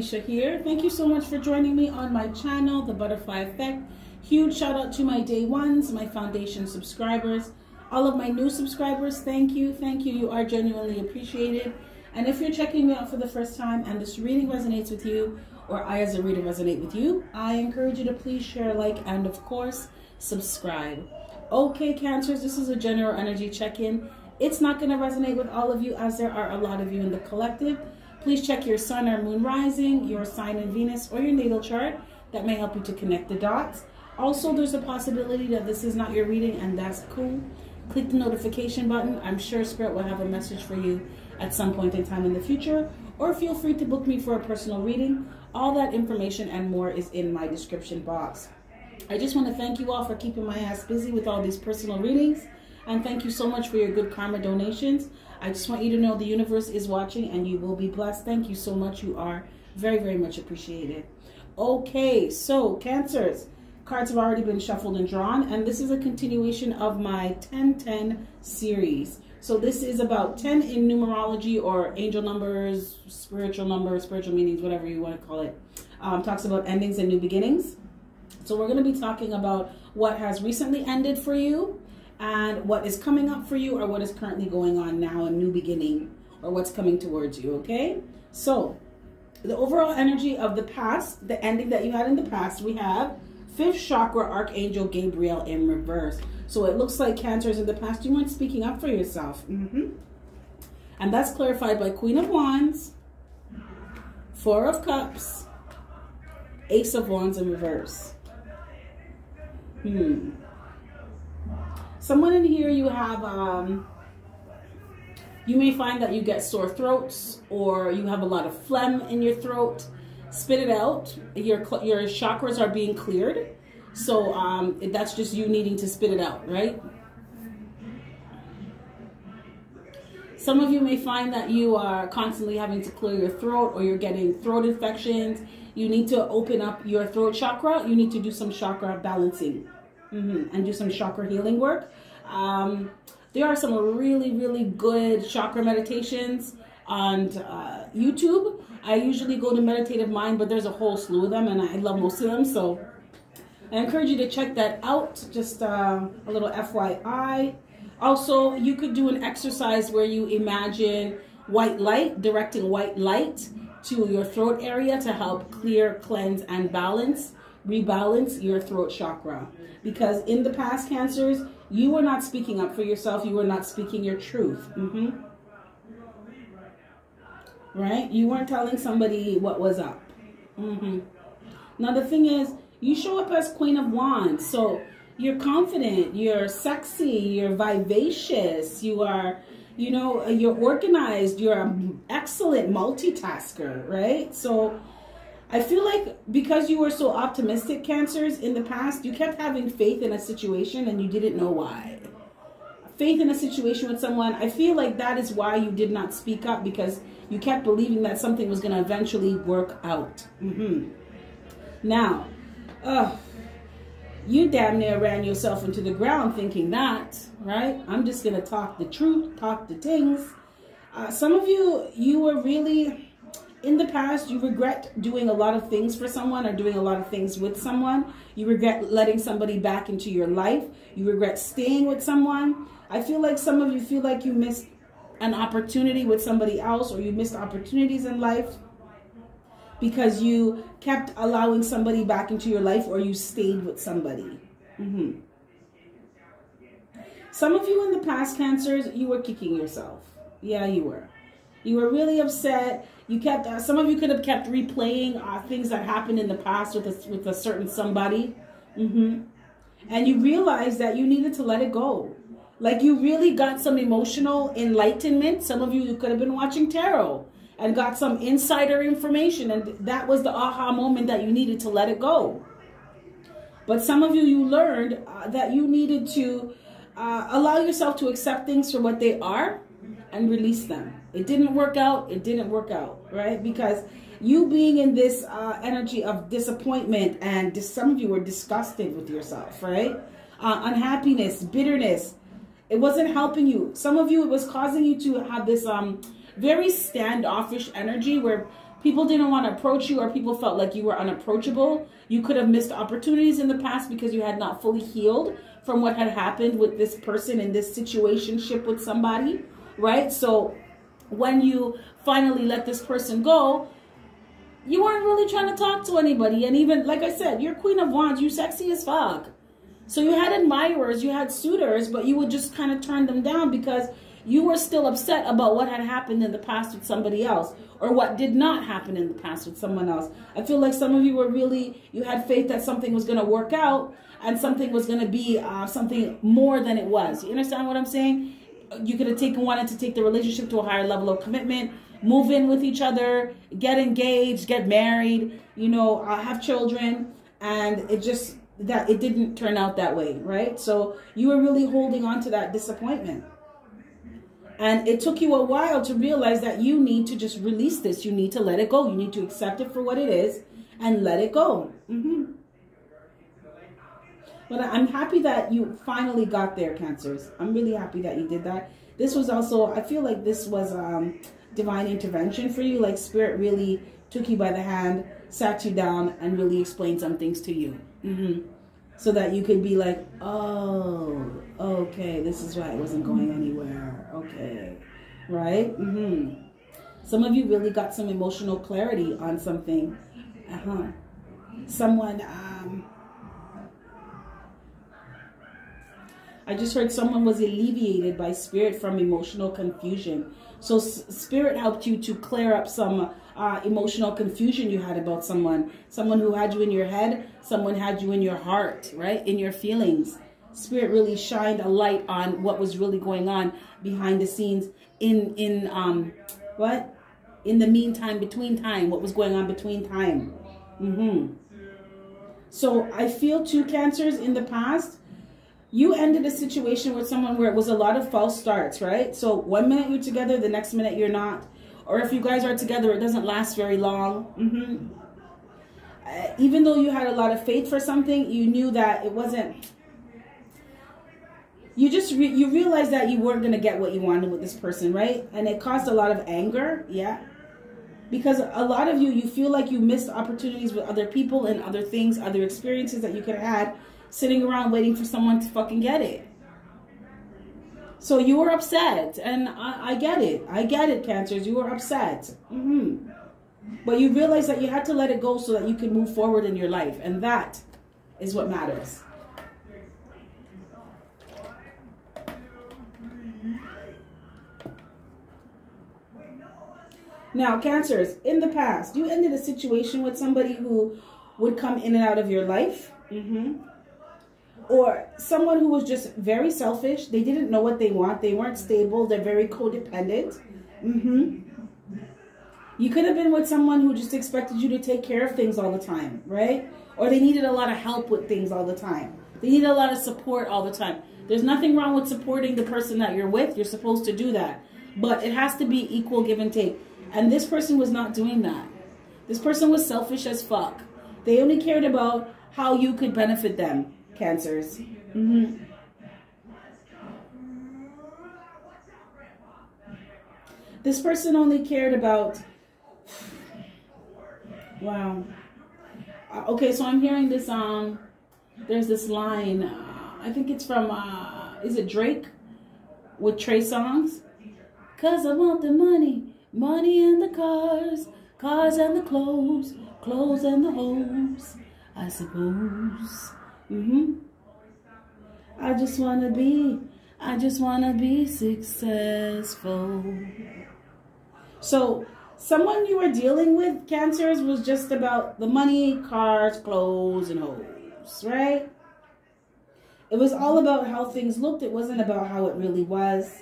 Alicia here. Thank you so much for joining me on my channel, The Butterfly Effect. Huge shout out to my day ones, my foundation subscribers, all of my new subscribers. Thank you. Thank you. You are genuinely appreciated. And if you're checking me out for the first time and this reading resonates with you, or I as a reader resonate with you, I encourage you to please share, like, and of course, subscribe. Okay, Cancers, this is a general energy check-in. It's not going to resonate with all of you as there are a lot of you in the collective. Please check your sun or moon rising, your sign in Venus, or your natal chart. That may help you to connect the dots. Also, there's a possibility that this is not your reading, and that's cool. Click the notification button. I'm sure Spirit will have a message for you at some point in time in the future. Or feel free to book me for a personal reading. All that information and more is in my description box. I just want to thank you all for keeping my ass busy with all these personal readings. And thank you so much for your good karma donations. I just want you to know the universe is watching and you will be blessed. Thank you so much. You are very, very much appreciated. Okay, so Cancers, cards have already been shuffled and drawn, and this is a continuation of my 10-10 series. So this is about 10 in numerology, or angel numbers, spiritual meanings, whatever you want to call it. Talks about endings and new beginnings. So we're going to be talking about what has recently ended for you, and what is coming up for you, or what is currently going on now, a new beginning, or what's coming towards you, okay? So the overall energy of the past, the ending that you had in the past, we have 5th chakra, Archangel Gabriel in reverse. So it looks like, Cancers, in the past you weren't speaking up for yourself. And that's clarified by Queen of Wands, 4 of Cups, Ace of Wands in reverse. Someone in here, you have, you may find that you get sore throats, or you have a lot of phlegm in your throat. Spit it out. Your chakras are being cleared. So that's just you needing to spit it out, right? Some of you may find that you are constantly having to clear your throat, or you're getting throat infections. You need to open up your throat chakra. You need to do some chakra balancing and do some chakra healing work. There are some really, really good chakra meditations on YouTube. I usually go to Meditative Mind, but there's a whole slew of them, and I love most of them. So I encourage you to check that out. Just a little FYI. Also, you could do an exercise where you imagine white light, directing white light to your throat area to help clear, cleanse, and rebalance your throat chakra. Because in the past, Cancers, you were not speaking up for yourself. You were not speaking your truth. Right? You weren't telling somebody what was up. Now, the thing is, you show up as Queen of Wands. So you're confident, you're sexy, you're vivacious, you are, you know, you're organized, you're an excellent multitasker, right? So I feel like because you were so optimistic, Cancers, in the past, you kept having faith in a situation and you didn't know why. Faith in a situation with someone, I feel like that is why you did not speak up, because you kept believing that something was going to eventually work out. Now, you damn near ran yourself into the ground thinking that, right? I'm just going to talk the truth, talk the things. Some of you, you were really, in the past, you regret doing a lot of things for someone, or doing a lot of things with someone. You regret letting somebody back into your life. You regret staying with someone. I feel like some of you feel like you missed an opportunity with somebody else, or you missed opportunities in life because you kept allowing somebody back into your life, or you stayed with somebody. Some of you in the past, Cancers, you were kicking yourself. Yeah, you were. You were really upset. You kept, some of you could have kept replaying things that happened in the past with a certain somebody. And you realized that you needed to let it go. Like, you really got some emotional enlightenment. Some of you could have been watching tarot and got some insider information, and that was the aha moment that you needed to let it go. But some of you, you learned that you needed to allow yourself to accept things for what they are and release them. It didn't work out. It didn't work out, right? Because you being in this energy of disappointment, and some of you were disgusted with yourself, right? Unhappiness, bitterness. It wasn't helping you. Some of you, it was causing you to have this very standoffish energy where people didn't want to approach you, or people felt like you were unapproachable. You could have missed opportunities in the past because you had not fully healed from what had happened with this person in this situationship with somebody, right? So when you finally let this person go, you weren't really trying to talk to anybody. And even, like I said, you're Queen of Wands, you sexy as fuck. So you had admirers, you had suitors, but you would just kind of turn them down because you were still upset about what had happened in the past with somebody else, or what did not happen in the past with someone else. I feel like some of you were really, you had faith that something was going to work out and something was going to be something more than it was. You understand what I'm saying? You could have wanted to take the relationship to a higher level of commitment, move in with each other, get engaged, get married, you know, have children, and it didn't turn out that way, right? So you were really holding on to that disappointment. And it took you a while to realize that you need to just release this. You need to let it go. You need to accept it for what it is and let it go. But I'm happy that you finally got there, Cancers. I'm really happy that you did that. This was also, I feel like this was divine intervention for you. Like Spirit really took you by the hand, sat you down, and really explained some things to you. So that you could be like, oh, okay, this is why it wasn't going anywhere. Okay, right? Some of you really got some emotional clarity on something. Someone, I just heard someone was alleviated by Spirit from emotional confusion. So Spirit helped you to clear up some emotional confusion you had about someone who had you in your head, someone had you in your heart, right? In your feelings. Spirit really shined a light on what was really going on behind the scenes in the meantime, between time, what was going on between time. So I feel too, Cancers, in the past, you ended a situation with someone where it was a lot of false starts, right? So 1 minute you're together, the next minute you're not. Or if you guys are together, it doesn't last very long. Even though you had a lot of faith for something, you knew that it wasn't. You realized that you weren't going to get what you wanted with this person, right? And it caused a lot of anger, yeah. Because a lot of you feel like you missed opportunities with other people and other things, other experiences that you could have had, sitting around waiting for someone to fucking get it. So you were upset, and I get it. I get it, Cancers. You were upset. But you realized that you had to let it go so that you could move forward in your life. And that is what matters. Now, Cancers, in the past, you ended a situation with somebody who would come in and out of your life. Or someone who was just very selfish. They didn't know what they want. They weren't stable. They're very codependent. You could have been with someone who just expected you to take care of things all the time, right? Or they needed a lot of help with things all the time. They needed a lot of support all the time. There's nothing wrong with supporting the person that you're with. You're supposed to do that. But it has to be equal give and take. And this person was not doing that. This person was selfish as fuck. They only cared about how you could benefit them. Cancers. This person only cared about, wow. Okay, so I'm hearing this, there's this line, I think it's from, is it Drake? With Trey Songz? 'Cause I want the money, money and the cars, cars and the clothes, clothes and the hoes, I suppose. I just wanna be successful. So someone you were dealing with, Cancers, was just about the money, cars, clothes, and hoes, right? It was all about how things looked. It wasn't about how it really was.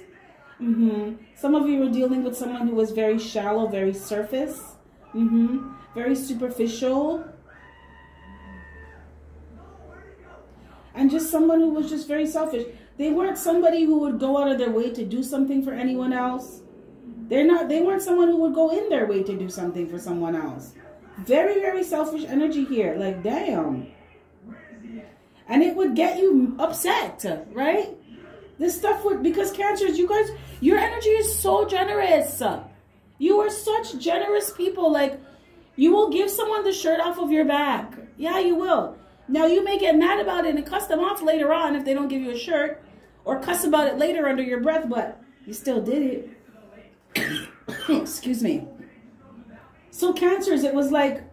Some of you were dealing with someone who was very shallow, very surface, very superficial. And just someone who was just very selfish. They weren't somebody who would go out of their way to do something for anyone else. They weren't someone who would go in their way to do something for someone else. Very, very selfish energy here. Like, damn. And it would get you upset, right? This stuff would, because Cancers, you guys, your energy is so generous. You are such generous people. Like, you will give someone the shirt off of your back. Yeah, you will. Now, you may get mad about it and cuss them off later on if they don't give you a shirt, or cuss about it later under your breath, but you still did it. Excuse me. So Cancers, it was like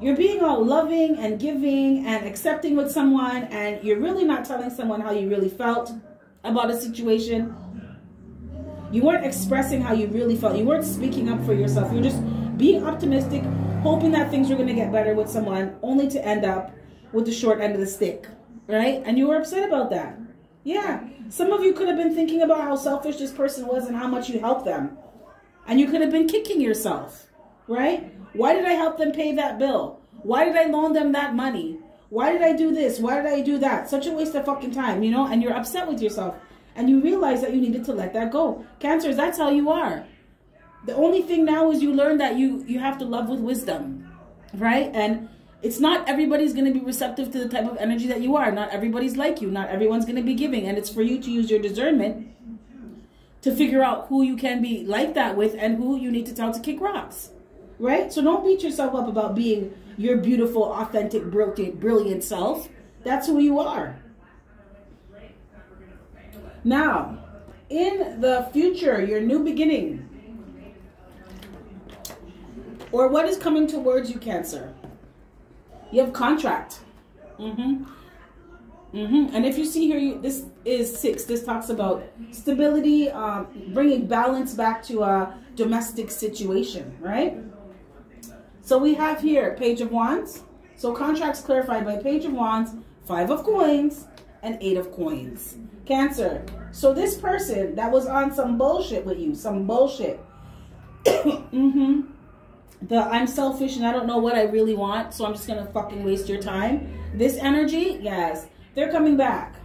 you're being all loving and giving and accepting with someone, and you're really not telling someone how you really felt about a situation. You weren't expressing how you really felt. You weren't speaking up for yourself. You're just being optimistic, hoping that things were going to get better with someone, only to end up with the short end of the stick, right? And you were upset about that. Yeah. Some of you could have been thinking about how selfish this person was and how much you helped them. And you could have been kicking yourself, right? Why did I help them pay that bill? Why did I loan them that money? Why did I do this? Why did I do that? Such a waste of fucking time, you know? And you're upset with yourself. And you realize that you needed to let that go. Cancers, that's how you are. The only thing now is you learn that you have to love with wisdom, right? And it's not everybody's going to be receptive to the type of energy that you are. Not everybody's like you. Not everyone's going to be giving. And it's for you to use your discernment to figure out who you can be like that with and who you need to tell to kick rocks, right? So don't beat yourself up about being your beautiful, authentic, brilliant self. That's who you are. Now, in the future, your new beginning, or what is coming towards you, Cancer, you have contract. And if you see here, this is 6. This talks about stability, bringing balance back to a domestic situation, right? So we have here Page of Wands. So contracts clarified by Page of Wands, 5 of Coins, and 8 of Coins. Cancer. So this person that was on some bullshit with you, some bullshit. I'm selfish and I don't know what I really want, so I'm just going to fucking waste your time. This energy, yes, they're coming back.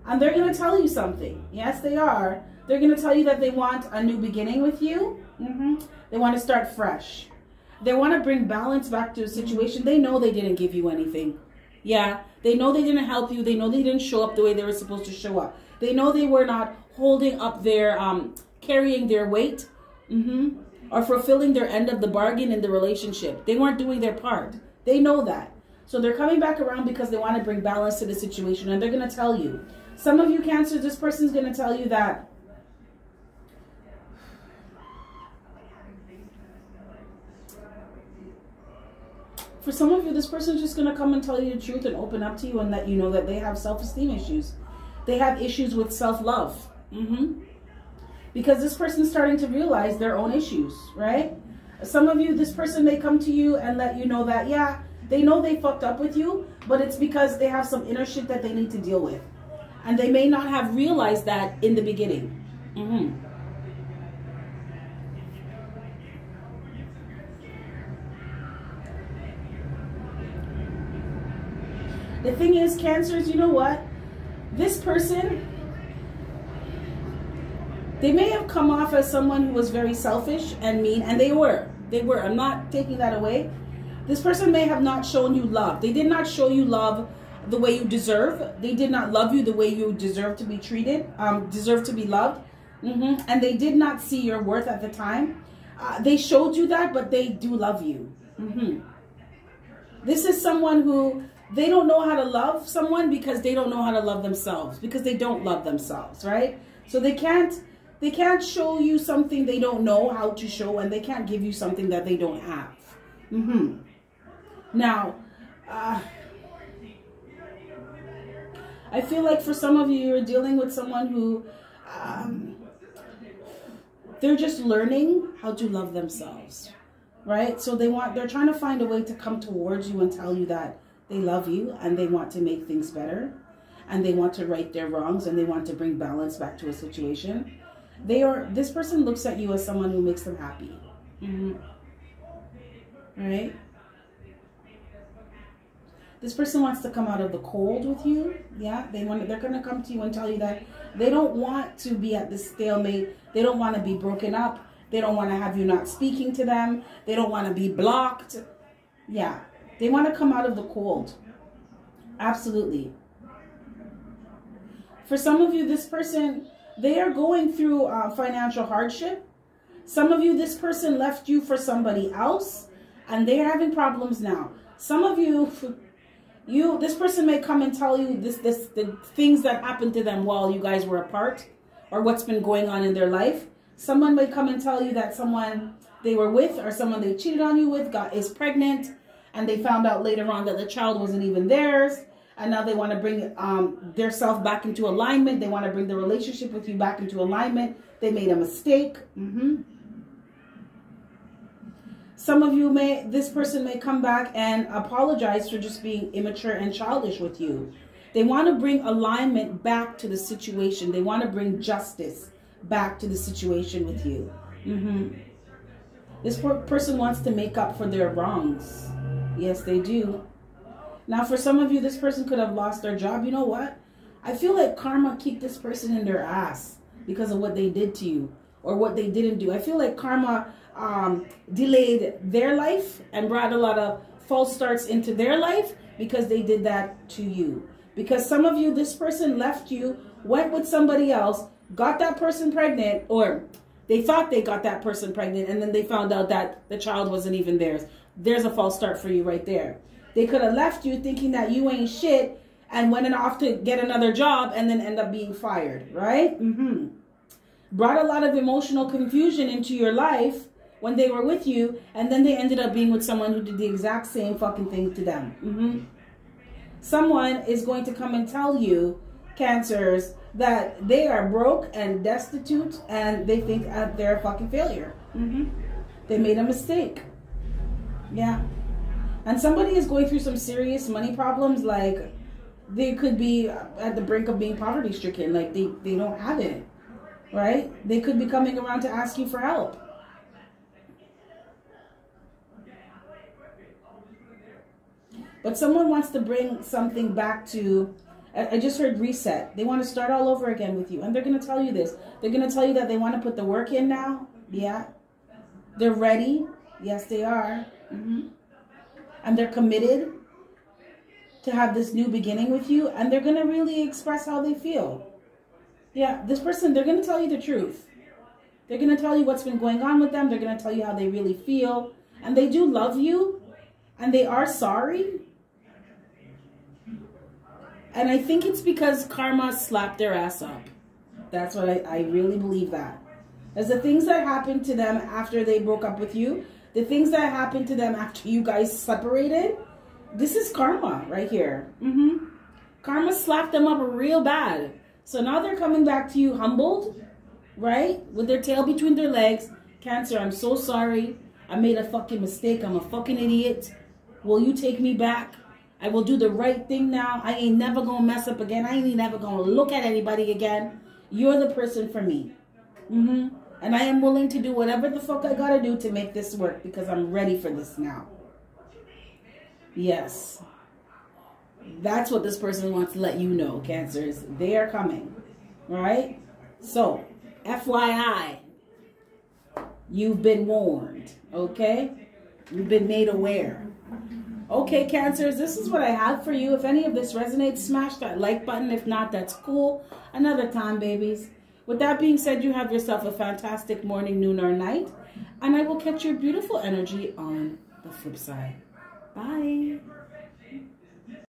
And they're going to tell you something. Yes, they are. They're going to tell you that they want a new beginning with you. They want to start fresh. They want to bring balance back to a situation. They know they didn't give you anything. Yeah, they know they didn't help you. They know they didn't show up the way they were supposed to show up. They know they were not holding up their, carrying their weight, or fulfilling their end of the bargain in the relationship. They weren't doing their part. They know that. So they're coming back around because they want to bring balance to the situation, and they're going to tell you. Some of you, Cancer, this person's going to tell you that for some of you, this person's just going to come and tell you the truth and open up to you and let you know that they have self-esteem issues. They have issues with self-love. Because this person's starting to realize their own issues, right? Some of you, this person may come to you and let you know that, yeah, they know they fucked up with you, but it's because they have some inner shit that they need to deal with. And they may not have realized that in the beginning. The thing is, Cancers, you know what? This person, they may have come off as someone who was very selfish and mean, and they were. I'm not taking that away. This person may have not shown you love. They did not show you love the way you deserve. They did not love you the way you deserve to be treated, deserve to be loved. And they did not see your worth at the time. They showed you that, but they do love you. This is someone who, they don't know how to love someone because they don't know how to love themselves, because they don't love themselves, right? So they can't show you something they don't know how to show, and they can't give you something that they don't have. Now, I feel like for some of you, you're dealing with someone who, they're just learning how to love themselves, right? So they're trying to find a way to come towards you and tell you that they love you and they want to make things better and they want to right their wrongs and they want to bring balance back to a situation. This person looks at you as someone who makes them happy. Right? This person wants to come out of the cold with you. Yeah, they're going to come to you and tell you that they don't want to be at this stalemate. They don't want to be broken up. They don't want to have you not speaking to them. They don't want to be blocked. Yeah, they want to come out of the cold. Absolutely. For some of you, this person, they are going through financial hardship. Some of you, this person left you for somebody else, and they're having problems now. Some of you, this person may come and tell you the things that happened to them while you guys were apart, or what's been going on in their life. Someone may come and tell you that someone they were with or someone they cheated on you with is pregnant, and they found out later on that the child wasn't even theirs, and now they want to bring their self back into alignment. They want to bring the relationship with you back into alignment. They made a mistake. Some of you this person may come back and apologize for just being immature and childish with you. They want to bring alignment back to the situation. They want to bring justice back to the situation with you. This person wants to make up for their wrongs. Yes, they do. Now, for some of you, this person could have lost their job. You know what? I feel like karma kicked this person in their ass because of what they did to you or what they didn't do. I feel like karma delayed their life and brought a lot of false starts into their life because they did that to you. Because some of you, this person left you, went with somebody else, got that person pregnant, or they thought they got that person pregnant, and then they found out that the child wasn't even theirs. There's a false start for you right there. They could have left you thinking that you ain't shit and went off to get another job and then end up being fired, right? Brought a lot of emotional confusion into your life when they were with you, and then they ended up being with someone who did the exact same fucking thing to them. Someone is going to come and tell you, Cancers, that they are broke and destitute and they think they're a fucking failure. They made a mistake. Yeah. And somebody is going through some serious money problems, like they could be at the brink of being poverty stricken, like they don't have it, right? They could be coming around to ask you for help. But someone wants to bring something back to, I just heard reset. They want to start all over again with you. And they're going to tell you this. They're going to tell you that they want to put the work in now. Yeah. They're ready. Yes, they are. And they're committed to have this new beginning with you. And they're going to really express how they feel. Yeah, this person, they're going to tell you the truth. They're going to tell you what's been going on with them. They're going to tell you how they really feel. And they do love you. And they are sorry. And I think it's because karma slapped their ass up. That's what I really believe that. As the things that happened to them after they broke up with you, the things that happened to them after you guys separated, this is karma right here. Karma slapped them up real bad. So now they're coming back to you humbled, right? With their tail between their legs. Cancer, I'm so sorry. I made a fucking mistake. I'm a fucking idiot. Will you take me back? I will do the right thing now. I ain't never gonna mess up again. I ain't never gonna look at anybody again. You're the person for me. And I am willing to do whatever the fuck I gotta do to make this work because I'm ready for this now. Yes. That's what this person wants to let you know, Cancers. They are coming. Alright? So, FYI, you've been warned. Okay? You've been made aware. Okay, Cancers, this is what I have for you. If any of this resonates, smash that like button. If not, that's cool. Another time, babies. With that being said, you have yourself a fantastic morning, noon, or night. And I will catch your beautiful energy on the flip side. Bye.